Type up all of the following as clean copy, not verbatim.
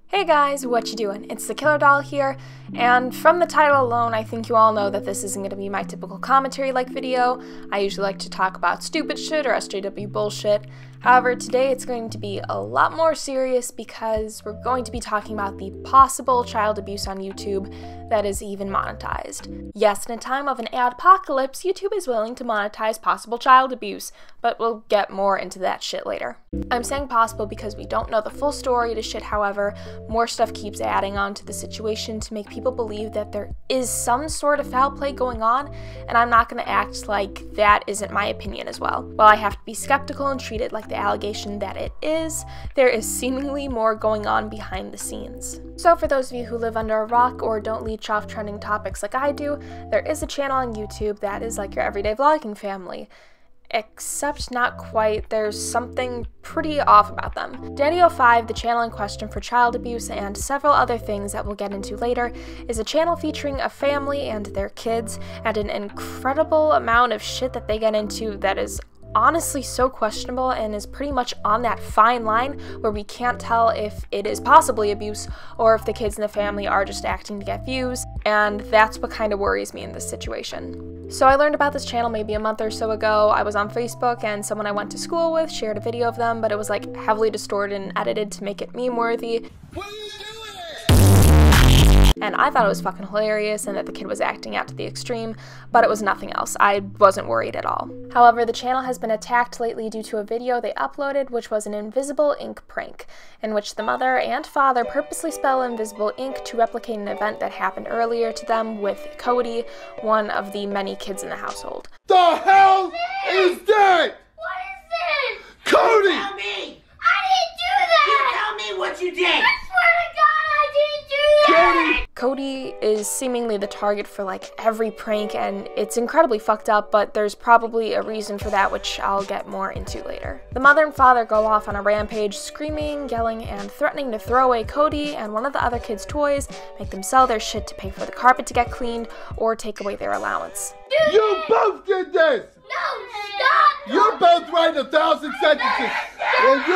Hey guys, what you doing? It's TheKillerDoll here, and from the title alone, I think you all know that this isn't going to be my typical commentary-like video. I usually like to talk about stupid shit or SJW bullshit. However, today it's going to be a lot more serious because we're going to be talking about the possible child abuse on YouTube that is even monetized. Yes, in a time of an adpocalypse, YouTube is willing to monetize possible child abuse, but we'll get more into that shit later. I'm saying possible because we don't know the full story to shit, however. More stuff keeps adding on to the situation to make people believe that there is some sort of foul play going on, and I'm not going to act like that isn't my opinion as well. While I have to be skeptical and treat it like the allegation that it is, there is seemingly more going on behind the scenes. So for those of you who live under a rock or don't leech off trending topics like I do, there is a channel on YouTube that is like your everyday vlogging family. Except not quite, there's something pretty off about them. DaddyoFive, the channel in question for child abuse and several other things that we'll get into later, is a channel featuring a family and their kids and an incredible amount of shit that they get into that is honestly so questionable and is pretty much on that fine line where we can't tell if it is possibly abuse or if the kids in the family are just acting to get views, and that's what kind of worries me in this situation. So I learned about this channel maybe a month or so ago. I was on Facebook and someone I went to school with shared a video of them, but it was like heavily distorted and edited to make it meme worthy. What are you doing? And I thought it was fucking hilarious and that the kid was acting out to the extreme, but it was nothing else. I wasn't worried at all. However, the channel has been attacked lately due to a video they uploaded, which was an invisible ink prank, in which the mother and father purposely spell invisible ink to replicate an event that happened earlier to them with Cody, one of the many kids in the household. The hell is that? What is this? Cody! Tell me! I didn't do that! You tell me what you did! I swear to God, I didn't do that! Cody is seemingly the target for like every prank, and it's incredibly fucked up, but there's probably a reason for that, which I'll get more into later. The mother and father go off on a rampage, screaming, yelling, and threatening to throw away Cody and one of the other kids' toys, make them sell their shit to pay for the carpet to get cleaned, or take away their allowance. You both did this! No, stop! You're both writing 1,000 sentences, and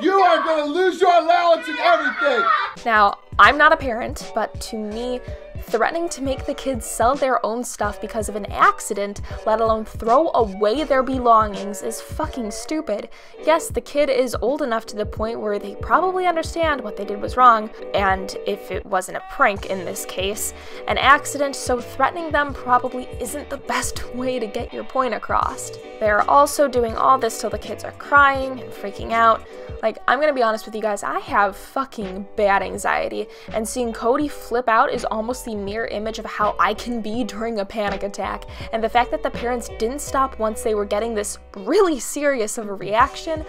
you are gonna lose your allowance and everything! Now, I'm not a parent, but to me, threatening to make the kids sell their own stuff because of an accident, let alone throw away their belongings, is fucking stupid. Yes, the kid is old enough to the point where they probably understand what they did was wrong, and if it wasn't a prank in this case, an accident, so threatening them probably isn't the best way to get your point across. They're also doing all this till the kids are crying and freaking out. Like, I'm gonna be honest with you guys, I have fucking bad anxiety, and seeing Cody flip out is almost the mirror image of how I can be during a panic attack, and the fact that the parents didn't stop once they were getting this really serious of a reaction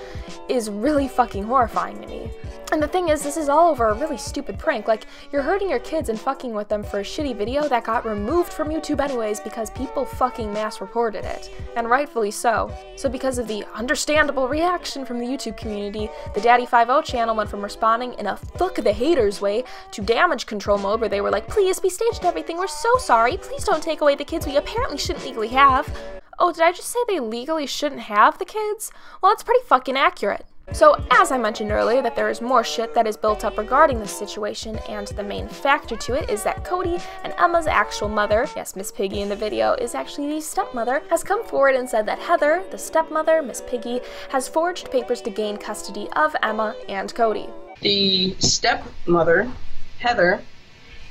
is really fucking horrifying to me. And the thing is, this is all over a really stupid prank. Like, you're hurting your kids and fucking with them for a shitty video that got removed from YouTube anyways because people fucking mass reported it, and rightfully so. So because of the understandable reaction from the YouTube community, the DaddyoFive channel went from responding in a fuck the haters way to damage control mode, where they were like, please, we staged everything, we're so sorry, please don't take away the kids we apparently shouldn't legally have. Oh, did I just say they legally shouldn't have the kids? Well, that's pretty fucking accurate. So, as I mentioned earlier, that there is more shit that is built up regarding this situation, and the main factor to it is that Cody and Emma's actual mother, yes, Miss Piggy in the video is actually the stepmother, has come forward and said that Heather, the stepmother, Miss Piggy, has forged papers to gain custody of Emma and Cody. The stepmother, Heather,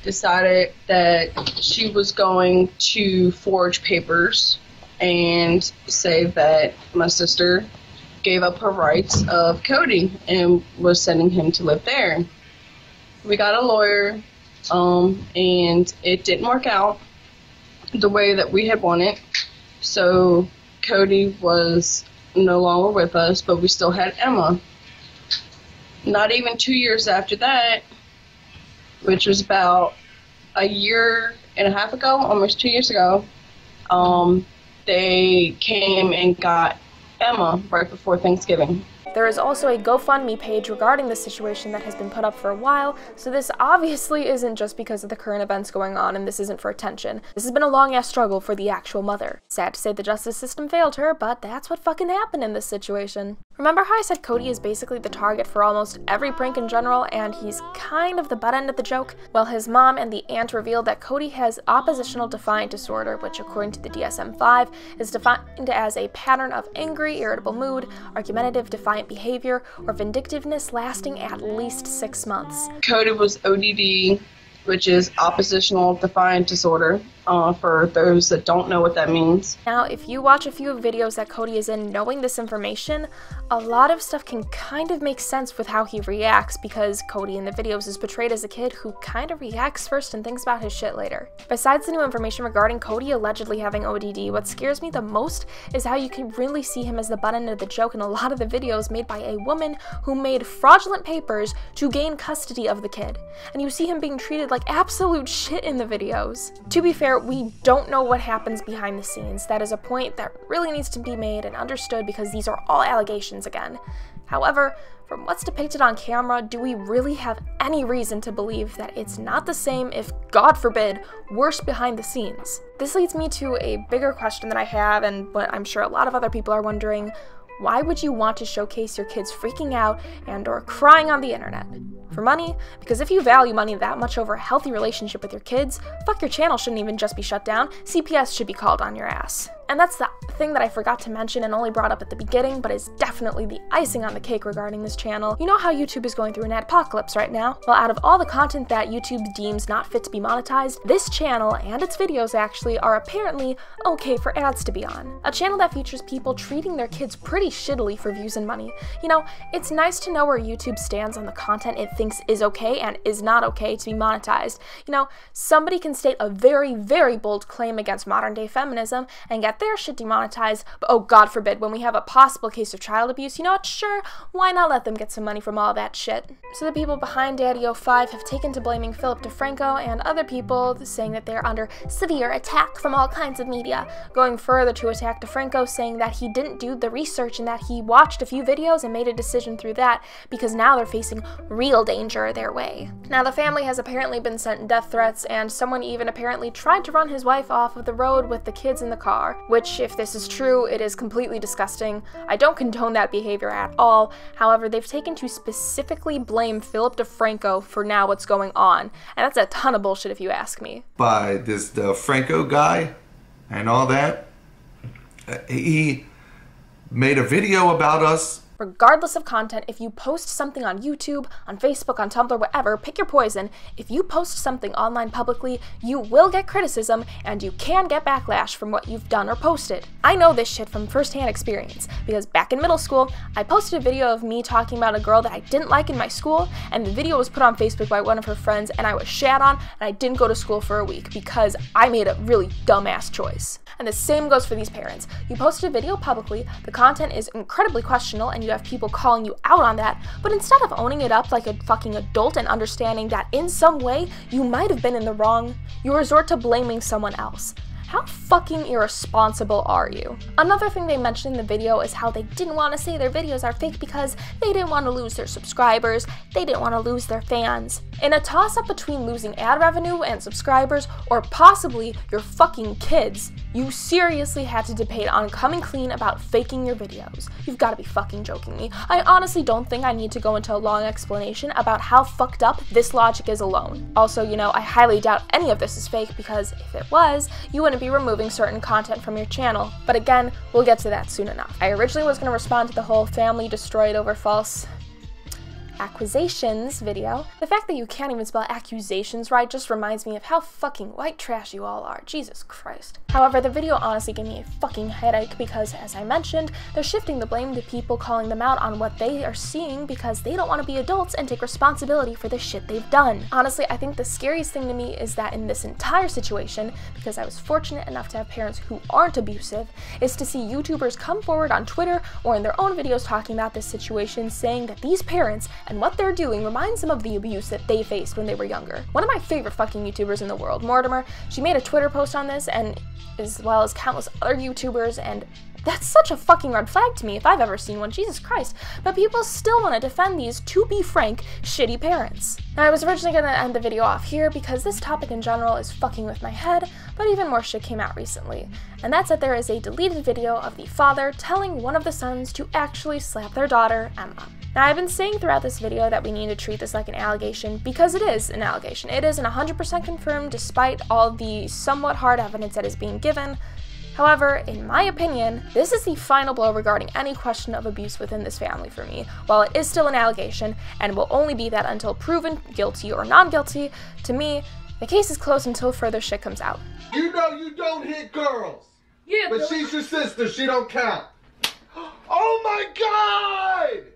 decided that she was going to forge papers and say that my sister gave up her rights of Cody and was sending him to live there. We got a lawyer, and it didn't work out the way that we had wanted, so Cody was no longer with us, but we still had Emma. Not even 2 years after that, which was about a year and a half ago, almost 2 years ago, they came and got Emma right before Thanksgiving. There is also a GoFundMe page regarding the situation that has been put up for a while, so this obviously isn't just because of the current events going on, and this isn't for attention. This has been a long-ass struggle for the actual mother. Sad to say the justice system failed her, but that's what fucking happened in this situation. Remember how I said Cody is basically the target for almost every prank in general, and he's kind of the butt end of the joke? Well, his mom and the aunt revealed that Cody has oppositional defiant disorder, which according to the DSM-5 is defined as a pattern of angry, irritable mood, argumentative, defiant behavior, or vindictiveness lasting at least 6 months. Cody was ODD, which is oppositional defiant disorder, for those that don't know what that means. Now, if you watch a few videos that Cody is in knowing this information, a lot of stuff can kind of make sense with how he reacts, because Cody in the videos is portrayed as a kid who kind of reacts first and thinks about his shit later. Besides the new information regarding Cody allegedly having ODD, what scares me the most is how you can really see him as the butt end of the joke in a lot of the videos made by a woman who made fraudulent papers to gain custody of the kid. And you see him being treated like absolute shit in the videos. To be fair, we don't know what happens behind the scenes. That is a point that really needs to be made and understood, because these are all allegations again. However, from what's depicted on camera, do we really have any reason to believe that it's not the same, if God forbid, worse behind the scenes? This leads me to a bigger question that I have, and what I'm sure a lot of other people are wondering. Why would you want to showcase your kids freaking out and or crying on the internet? For money? Because if you value money that much over a healthy relationship with your kids, fuck, your channel shouldn't even just be shut down. CPS should be called on your ass. And that's the thing that I forgot to mention and only brought up at the beginning, but is definitely the icing on the cake regarding this channel. You know how YouTube is going through an adpocalypse right now? Well, out of all the content that YouTube deems not fit to be monetized, this channel and its videos actually are apparently okay for ads to be on. A channel that features people treating their kids pretty shittily for views and money. You know, it's nice to know where YouTube stands on the content it thinks is okay and is not okay to be monetized. You know, somebody can state a very, very bold claim against modern day feminism and get their shit demonetized, but oh God forbid, when we have a possible case of child abuse, you know what, sure, why not let them get some money from all that shit? So the people behind DaddyoFive have taken to blaming Philip DeFranco and other people, saying that they're under severe attack from all kinds of media, going further to attack DeFranco, saying that he didn't do the research and that he watched a few videos and made a decision through that, because now they're facing real danger their way. Now the family has apparently been sent death threats, and someone even apparently tried to run his wife off of the road with the kids in the car, which, if this is true, it is completely disgusting. I don't condone that behavior at all. However, they've taken to specifically blame Philip DeFranco for now what's going on, and that's a ton of bullshit if you ask me. By this DeFranco guy and all that, he made a video about us. Regardless of content, if you post something on YouTube, on Facebook, on Tumblr, whatever, pick your poison. If you post something online publicly, you will get criticism and you can get backlash from what you've done or posted. I know this shit from firsthand experience, because back in middle school, I posted a video of me talking about a girl that I didn't like in my school, and the video was put on Facebook by one of her friends, and I was shat on, and I didn't go to school for a week because I made a really dumbass choice. And the same goes for these parents. You posted a video publicly, the content is incredibly questionable, and you have people calling you out on that, but instead of owning it up like a fucking adult and understanding that in some way you might have been in the wrong, you resort to blaming someone else. How fucking irresponsible are you? Another thing they mentioned in the video is how they didn't want to say their videos are fake because they didn't want to lose their subscribers, they didn't want to lose their fans. In a toss-up between losing ad revenue and subscribers, or possibly your fucking kids, you seriously had to debate on coming clean about faking your videos. You've got to be fucking joking me. I honestly don't think I need to go into a long explanation about how fucked up this logic is alone. Also, you know, I highly doubt any of this is fake, because if it was, you wouldn't be removing certain content from your channel. But again, we'll get to that soon enough. I originally was going to respond to the whole family destroyed over false accusations video. The fact that you can't even spell accusations right just reminds me of how fucking white trash you all are. Jesus Christ. However, the video honestly gave me a fucking headache because, as I mentioned, they're shifting the blame to people calling them out on what they are seeing because they don't want to be adults and take responsibility for the shit they've done. Honestly, I think the scariest thing to me is that in this entire situation, because I was fortunate enough to have parents who aren't abusive, is to see YouTubers come forward on Twitter or in their own videos talking about this situation, saying that these parents and what they're doing reminds them of the abuse that they faced when they were younger. One of my favorite fucking YouTubers in the world, Mortimer, she made a Twitter post on this, and as well as countless other YouTubers, and that's such a fucking red flag to me if I've ever seen one, Jesus Christ. But people still want to defend these, to be frank, shitty parents. Now, I was originally going to end the video off here because this topic in general is fucking with my head, but even more shit came out recently. And that's that there is a deleted video of the father telling one of the sons to actually slap their daughter, Emma. Now, I've been saying throughout this video that we need to treat this like an allegation because it is an allegation. It isn't 100% confirmed despite all the somewhat hard evidence that is being given. However, in my opinion, this is the final blow regarding any question of abuse within this family for me. While it is still an allegation, and will only be that until proven guilty or non-guilty, to me, the case is closed until further shit comes out. You know you don't hit girls. Yeah, but she's your sister, she don't count. Oh my God!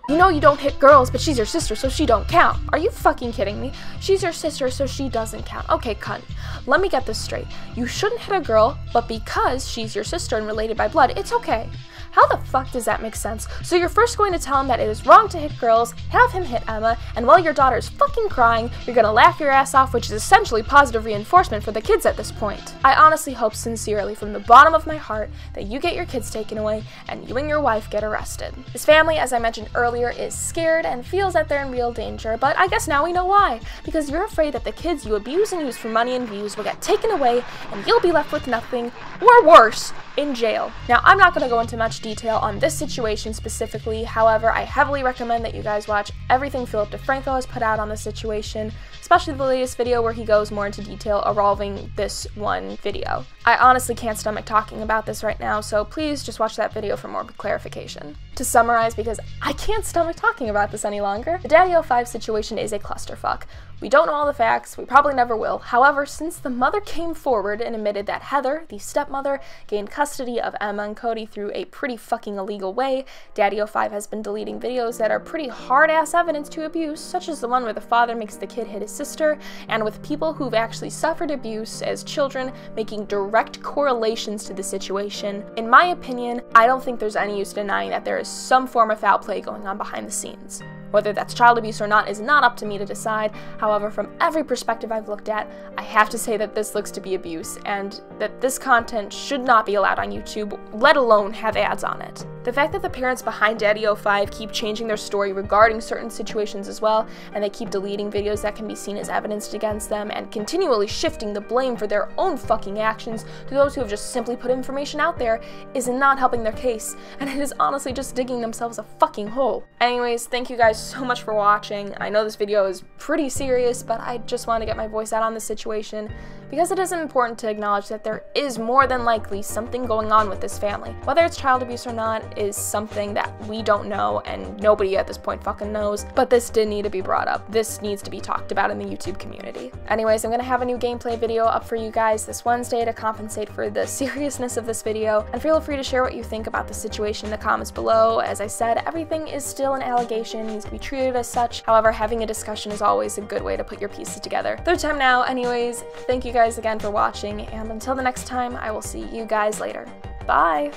You know you don't hit girls, but she's your sister, so she don't count. Are you fucking kidding me? She's your sister, so she doesn't count. Okay, cunt. Let me get this straight. You shouldn't hit a girl, but because she's your sister and related by blood, it's okay. How the fuck does that make sense? So you're first going to tell him that it is wrong to hit girls, have him hit Emma, and while your daughter is fucking crying, you're gonna laugh your ass off, which is essentially positive reinforcement for the kids at this point. I honestly hope sincerely from the bottom of my heart that you get your kids taken away and you and your wife get arrested. This family, as I mentioned earlier, is scared and feels that they're in real danger, but I guess now we know why. Because you're afraid that the kids you abuse and use for money and views will get taken away and you'll be left with nothing, or worse, in jail. Now, I'm not going to go into much detail on this situation specifically, however, I heavily recommend that you guys watch everything Philip DeFranco has put out on the situation, especially the latest video where he goes more into detail involving this one video. I honestly can't stomach talking about this right now, so please just watch that video for more clarification. To summarize, because I can't stomach talking about this any longer, the DaddyoFive situation is a clusterfuck. We don't know all the facts, we probably never will. However, since the mother came forward and admitted that Heather, the stepmother, gained custody of Emma and Cody through a pretty fucking illegal way, DaddyoFive has been deleting videos that are pretty hard-ass evidence to abuse, such as the one where the father makes the kid hit his sister, and with people who've actually suffered abuse as children making direct correlations to the situation. In my opinion, I don't think there's any use denying that there is some form of foul play going on behind the scenes. Whether that's child abuse or not is not up to me to decide. However, from every perspective I've looked at, I have to say that this looks to be abuse, and that this content should not be allowed on YouTube, let alone have ads on it. The fact that the parents behind DaddyoFive keep changing their story regarding certain situations as well, and they keep deleting videos that can be seen as evidence against them, and continually shifting the blame for their own fucking actions to those who have just simply put information out there, is not helping their case, and it is honestly just digging themselves a fucking hole. Anyways, thank you guys so much for watching. I know this video is pretty serious, but I just want to get my voice out on this situation because it is important to acknowledge that there is more than likely something going on with this family. Whether it's child abuse or not is something that we don't know and nobody at this point fucking knows, but this did need to be brought up. This needs to be talked about in the YouTube community. Anyways, I'm gonna have a new gameplay video up for you guys this Wednesday to compensate for the seriousness of this video, and feel free to share what you think about the situation in the comments below. As I said, everything is still an allegation, needs to be treated as such. However, having a discussion is always a good way to put your pieces together. Third time now. Anyways, thank you guys again for watching, and until the next time, I will see you guys later. Bye!